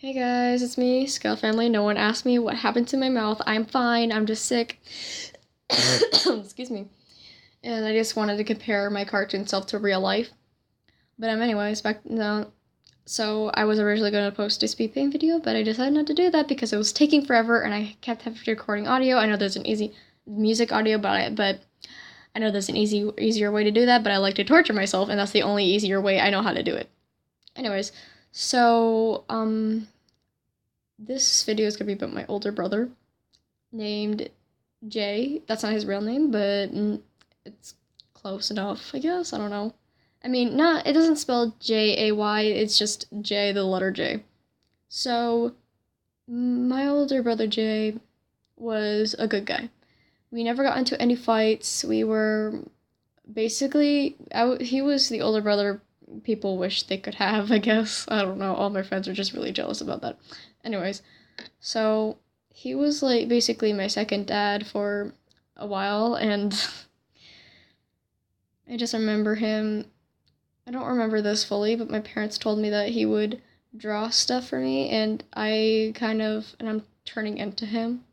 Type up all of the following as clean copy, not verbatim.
Hey guys, it's me, Skull Family. No one asked me what happened to my mouth. I'm fine, I'm just sick. Excuse me. And I just wanted to compare my cartoon self to real life. But anyways, back now. So I was originally going to post a speed paint video, but I decided not to do that because it was taking forever and I kept having to recording audio. I know there's an easy music audio, but I know there's an easier way to do that, but I like to torture myself, and that's the only easier way I know how to do it. Anyways, so this video is gonna be about my older brother named Jay. That's not his real name, but it's close enough, I guess. I don't know. I mean, not, it doesn't spell Jay, it's just J, the letter J. So, my older brother Jay was a good guy. We never got into any fights. We were basically, he was the older brother people wish they could have, I guess. I don't know. All my friends are just really jealous about that. Anyways, so he was like basically my second dad for a while, and I just remember him. I don't remember this fully, but my parents told me that he would draw stuff for me, and I'm turning into him.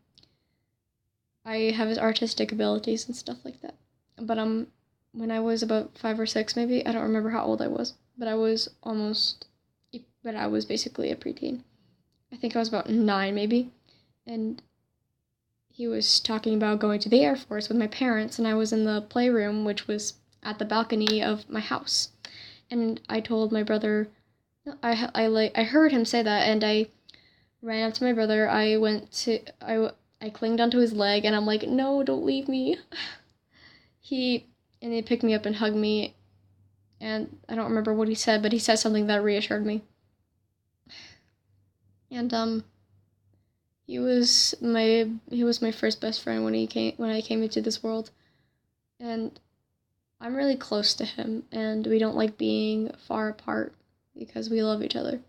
I have his artistic abilities and stuff like that. But when I was about 5 or 6, maybe, I don't remember how old I was, but I was basically a preteen. I think I was about 9, maybe, and he was talking about going to the Air Force with my parents, and I was in the playroom, which was at the balcony of my house, and I told my brother, I heard him say that, and I ran up to my brother. I clinged onto his leg, and I'm like, no, don't leave me. He picked me up and hugged me, and I don't remember what he said, but he said something that reassured me. And he was my first best friend when I came into this world. And I'm really close to him, and we don't like being far apart because we love each other.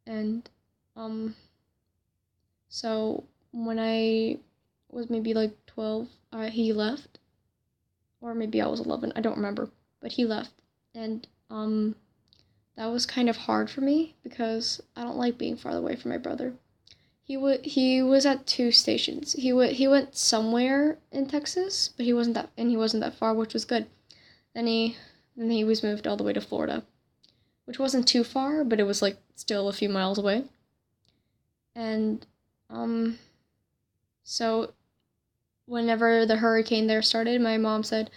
And so when I was maybe like 12, he left, or maybe I was 11, I don't remember, but he left. And that was kind of hard for me because I don't like being far away from my brother. He was at 2 stations. He went somewhere in Texas, but he wasn't that far, which was good. Then he was moved all the way to Florida, which wasn't too far, but it was like still a few miles away. And so whenever the hurricane there started, my mom said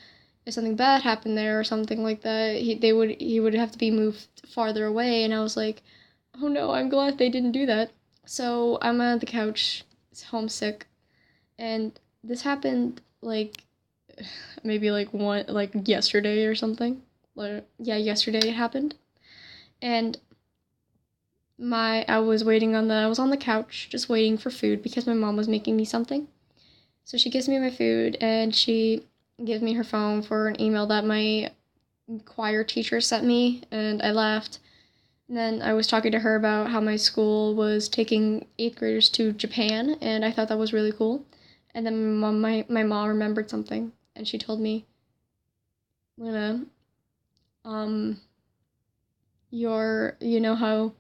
if something bad happened there or something like that, he would have to be moved farther away, and I was like, oh no, I'm glad they didn't do that. So I'm on the couch, homesick, and this happened like maybe like yesterday or something. Yeah, yesterday it happened, and I was on the couch just waiting for food because my mom was making me something. So she gives me my food, and she gives me her phone for an email that my choir teacher sent me, and I laughed. And then I was talking to her about how my school was taking 8th graders to Japan, and I thought that was really cool. And then my mom remembered something, and she told me, Luna, um, you know how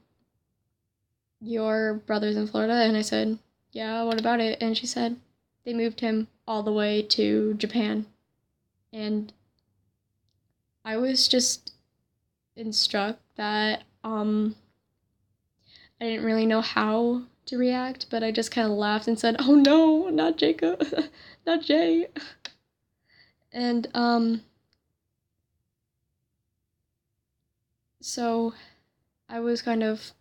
your brother's in Florida? And I said, yeah, what about it? And she said, they moved him all the way to Japan. And I was just struck that I didn't really know how to react, but I just kind of laughed and said, "Oh no, not Jacob, not Jay." And so I was kind of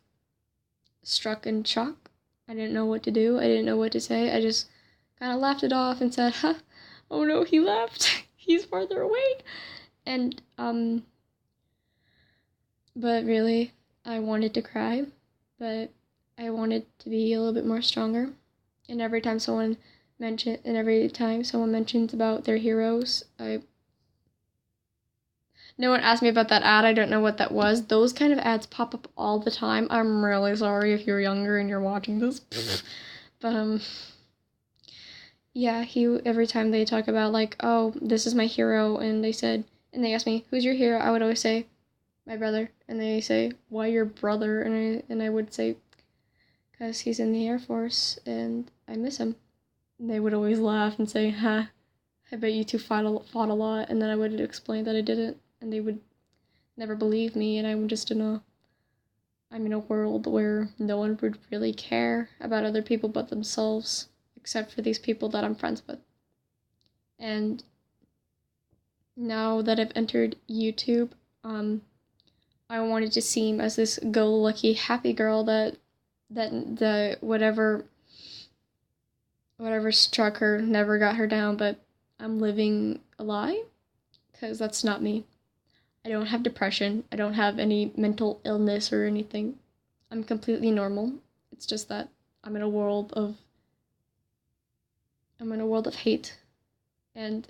struck in shock. I didn't know what to do. I didn't know what to say. I just kind of laughed it off and said, "Huh, oh no, he left. He's farther away." And but really, I wanted to cry, but I wanted to be a little bit more stronger. And every time someone mentions about their heroes, no one asked me about that ad. I don't know what that was. Those kind of ads pop up all the time. I'm really sorry if you're younger and you're watching this. But yeah, every time they talk about like, oh, this is my hero, and they asked me, who's your hero? I would always say, my brother. And they say, why your brother? And I would say, because he's in the Air Force and I miss him. And they would always laugh and say, I bet you two fought a lot, and then I would explain that I didn't, and they would never believe me, and I'm in a world where no one would really care about other people but themselves, except for these people that I'm friends with. And now that I've entered YouTube, I wanted to seem as this go-lucky happy girl that the whatever struck her never got her down, but I'm living a lie, because that's not me. I don't have depression. I don't have any mental illness or anything. I'm completely normal. It's just that I'm in a world of hate, and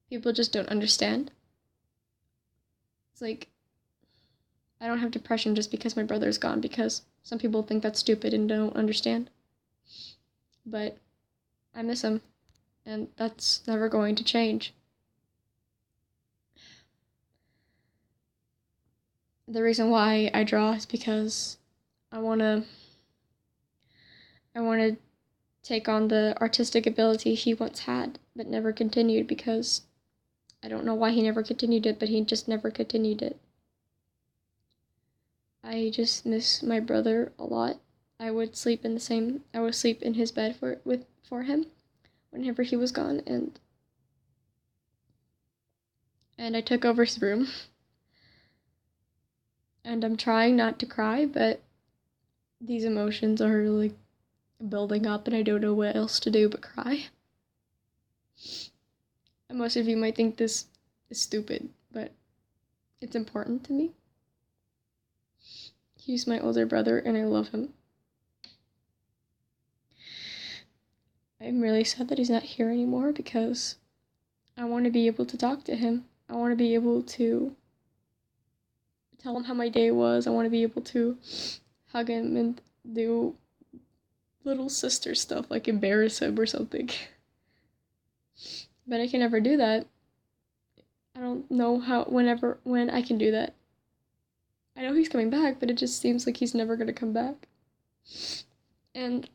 people just don't understand. It's like, I don't have depression just because my brother's gone, because some people think that's stupid and don't understand. But I miss him, and that's never going to change. The reason why I draw is because I want to take on the artistic ability he once had, but never continued, because I don't know why he never continued it, but he just never continued it. I just miss my brother a lot. I would sleep in his bed for him whenever he was gone, and I took over his room. And I'm trying not to cry, but these emotions are like building up and I don't know what else to do but cry. And most of you might think this is stupid, but it's important to me. He's my older brother and I love him. I'm really sad that he's not here anymore, because I want to be able to talk to him. I want to be able to tell him how my day was. I want to be able to hug him and do little sister stuff, like embarrass him or something. But I can never do that. I don't know when I can do that. I know he's coming back, but it just seems like he's never gonna come back. And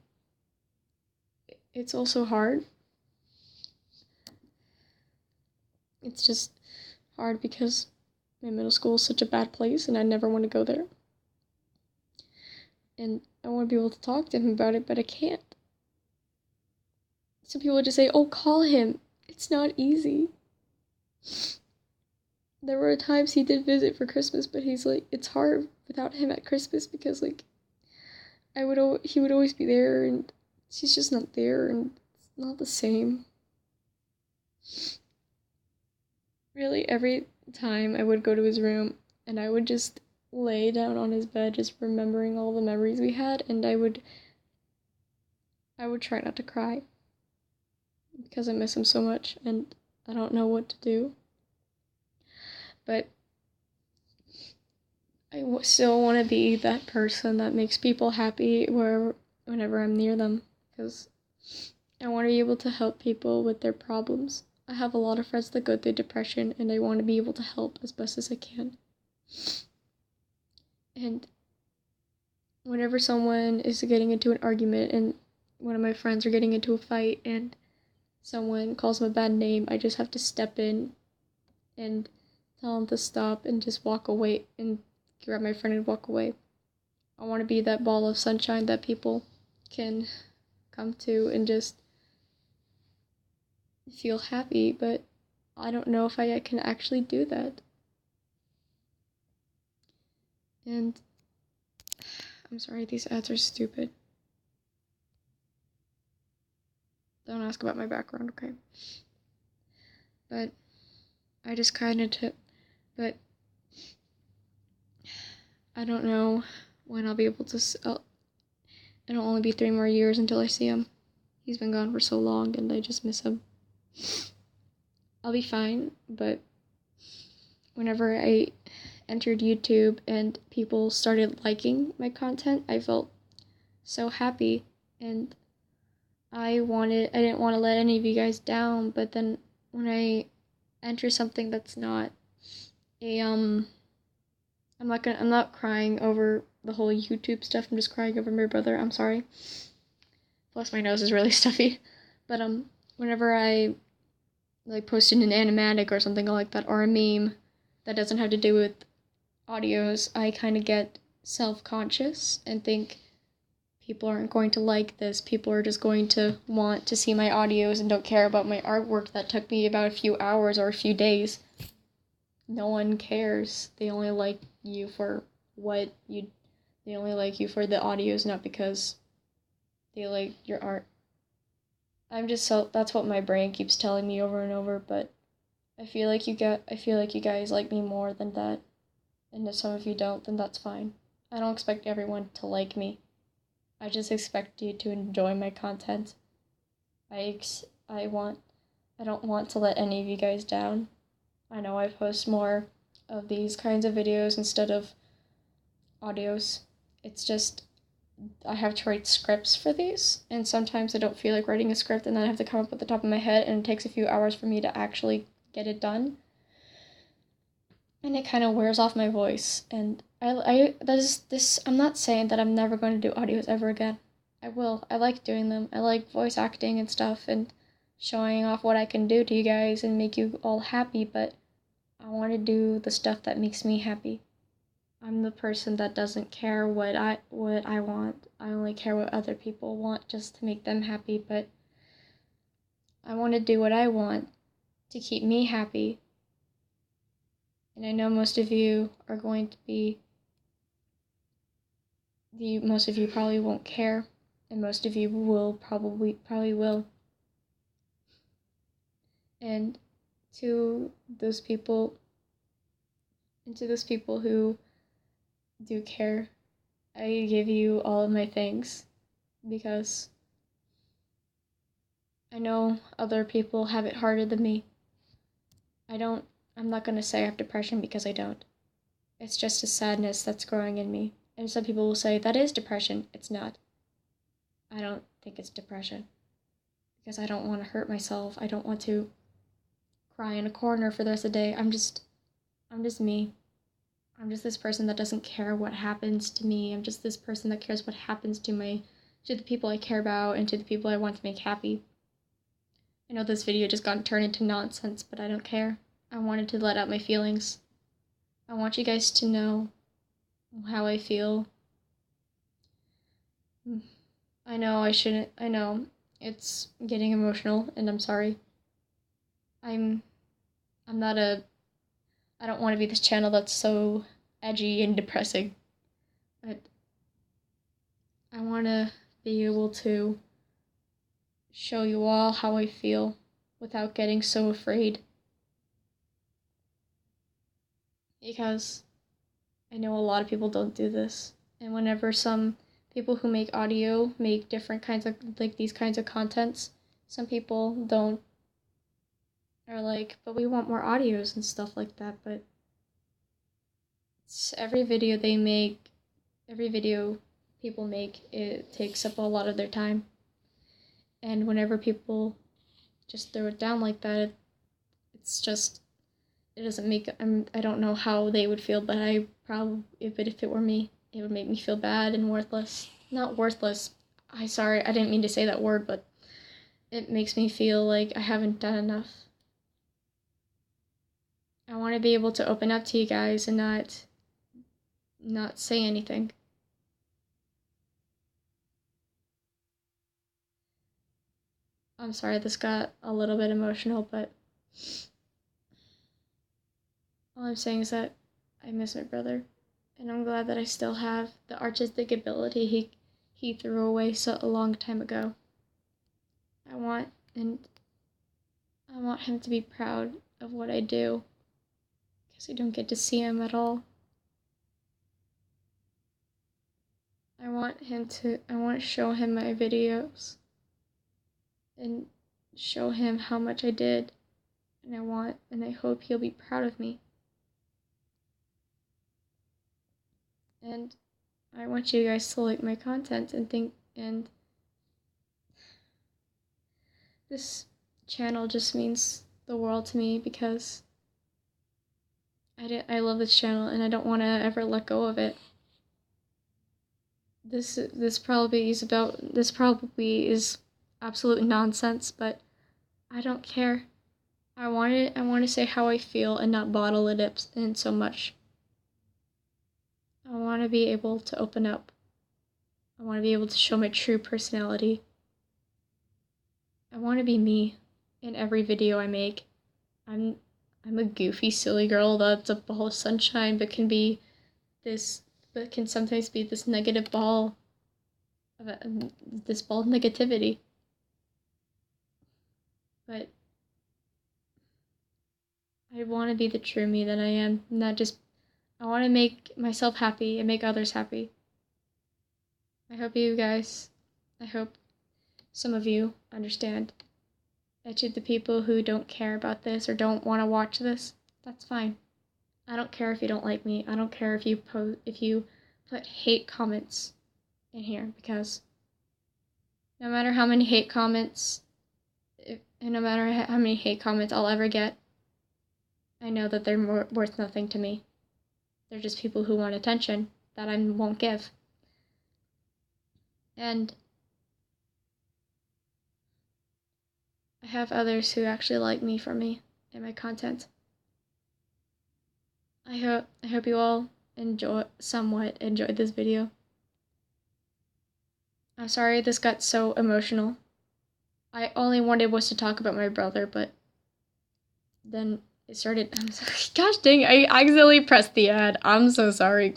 it's also hard. It's just hard because my middle school is such a bad place and I never want to go there. And I want to be able to talk to him about it, but I can't. Some people just say, oh, call him. It's not easy. There were times he did visit for Christmas, but he's like, it's hard without him at Christmas, because like he would always be there and she's just not there, and it's not the same. Really, every time I would go to his room and I would just lay down on his bed, just remembering all the memories we had, and I would try not to cry, because I miss him so much and I don't know what to do. But I still want to be that person that makes people happy whenever I'm near them, because I want to be able to help people with their problems. I have a lot of friends that go through depression, and I want to be able to help as best as I can. And whenever someone is getting into an argument and one of my friends are getting into a fight and someone calls them a bad name, I just have to step in and tell them to stop and just walk away and grab my friend and walk away. I want to be that ball of sunshine that people can come to and just feel happy, but I don't know if I can actually do that. And I'm sorry, these ads are stupid. Don't ask about my background, okay? But I just but I don't know when I'll be able to, it'll only be 3 more years until I see him. He's been gone for so long and I just miss him. I'll be fine, but whenever I entered YouTube and people started liking my content, I felt so happy, and I didn't want to let any of you guys down, but then when I enter something that's not I'm not crying over the whole YouTube stuff. I'm just crying over my brother. I'm sorry. Plus my nose is really stuffy. But whenever I like posted an animatic or something like that, or a meme that doesn't have to do with audios, I kind of get self-conscious and think people aren't going to like this. People are just going to want to see my audios and don't care about my artwork that took me about a few hours or a few days. No one cares. They only like you for they only like you for the audios, not because they like your art. That's what my brain keeps telling me over and over, but I feel like you guys like me more than that. And if some of you don't, then that's fine. I don't expect everyone to like me. I just expect you to enjoy my content. I don't want to let any of you guys down. I know I post more of these kinds of videos instead of audios. It's just I have to write scripts for these, and sometimes I don't feel like writing a script, and then I have to come up with the top of my head, and it takes a few hours for me to actually get it done. And it kind of wears off my voice, and I'm not saying that I'm never going to do audios ever again. I will. I like doing them. I like voice acting and stuff, and showing off what I can do to you guys and make you all happy, but I want to do the stuff that makes me happy. I'm the person that doesn't care what I want. I only care what other people want just to make them happy, but I want to do what I want to keep me happy. And I know most of you are going to be most of you probably won't care, and most of you will probably will. And to those people who do care, I give you all of my thanks, because I know other people have it harder than me. I'm not going to say I have depression, because I don't. It's just a sadness that's growing in me. And some people will say, that is depression. It's not. I don't think it's depression, because I don't want to hurt myself. I don't want to cry in a corner for the rest of the day. I'm just me. I'm just this person that doesn't care what happens to me. I'm just this person that cares what happens to the people I care about and to the people I want to make happy. I know this video just got turned into nonsense, but I don't care. I wanted to let out my feelings. I want you guys to know how I feel. I know it's getting emotional, and I'm sorry. I don't want to be this channel that's so edgy and depressing, but I want to be able to show you all how I feel without getting so afraid. Because I know a lot of people don't do this, and whenever some people who make audio make different kinds of, like, these kinds of contents, some people don't, are like, but we want more audios and stuff like that, but every video people make, it takes up a lot of their time. And whenever people just throw it down like that, it's just, it doesn't make, I don't know how they would feel, but if it were me, it would make me feel bad and worthless. Not worthless, I didn't mean to say that word, but it makes me feel like I haven't done enough. I want to be able to open up to you guys and not say anything. I'm sorry this got a little bit emotional, but all I'm saying is that I miss my brother, and I'm glad that I still have the artistic ability he threw away a long time ago. I want him to be proud of what I do, because I don't get to see him at all. I want to show him my videos and show him how much I did, and I hope he'll be proud of me. And I want you guys to like my content and this channel just means the world to me, because I love this channel and I don't want to ever let go of it. this probably is absolute nonsense, but I don't care. I want to say how I feel and not bottle it up in so much. I want to be able to open up. I want to be able to show my true personality. I want to be me in every video I make. I'm a goofy, silly girl that's a ball of sunshine, but can sometimes be this negative ball of this ball of negativity. But I want to be the true me that I am, not just. I want to make myself happy and make others happy. I hope some of you understand. And to the people who don't care about this or don't want to watch this, that's fine. I don't care if you don't like me. I don't care if you put hate comments in here, because no matter how many hate comments, no matter how many hate comments I'll ever get, I know that they're worth nothing to me. They're just people who want attention that I won't give. And I have others who actually like me for me and my content. I hope you all somewhat enjoyed this video. I'm sorry this got so emotional. I only wanted was to talk about my brother, but then it started. I'm sorry. Gosh dang, I accidentally pressed the ad. I'm so sorry.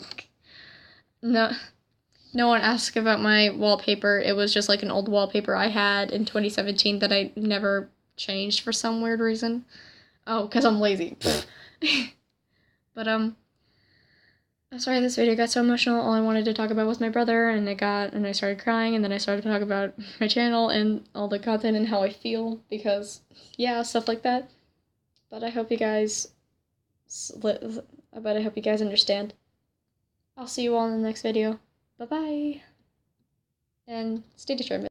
No one asked about my wallpaper. It was just like an old wallpaper I had in 2017 that I never changed for some weird reason. Oh, because I'm lazy. But I'm sorry this video got so emotional. All I wanted to talk about was my brother, and I started crying, and then I started to talk about my channel and all the content and how I feel, because, yeah, stuff like that. But I hope you guys understand. I'll see you all in the next video. Bye-bye. And stay determined.